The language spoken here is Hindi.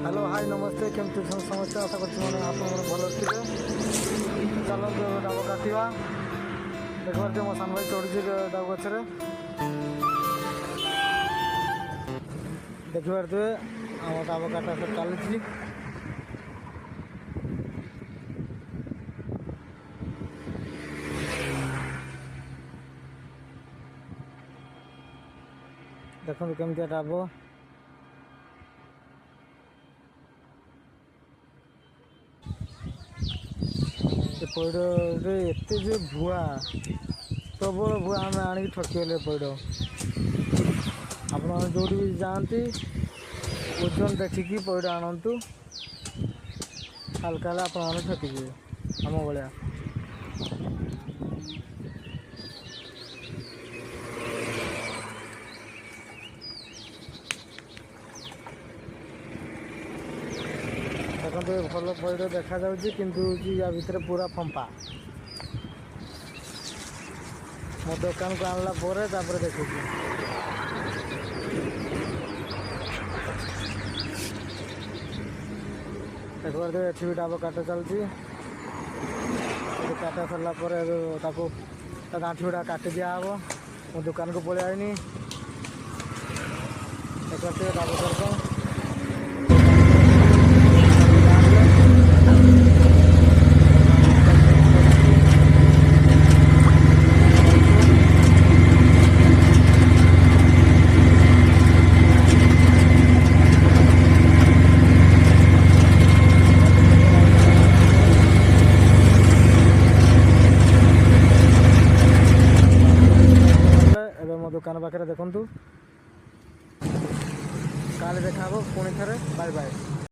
हेलो हाय नमस्ते केमती समस्या आशा कर भल थे चलते डाब काटा देखते मो सान भाई चढ़ी डाब गचर देखिए आम डाब काटा सब चली देखो केमती डाब पैड़ एत जो भुआ प्रबल भुआ आम आणिक ठकीगले पैड़ आप जो भी जाती ओजन देखिकी पैड़ आणतु हल्का आप ठकीजे आम भाया देखते भल पैड़ देखा किंतु या भितर पूरा फंपा मो दुकान को आणला देखी देखते ये डाब काटा चलती काटा सरला गांठी गुड़ा काटी दिहब मो दुकान को पलि आईनी देखते डाब कर मो दुकान पाखे देखु काले देखा पुणी थे बाय बाय।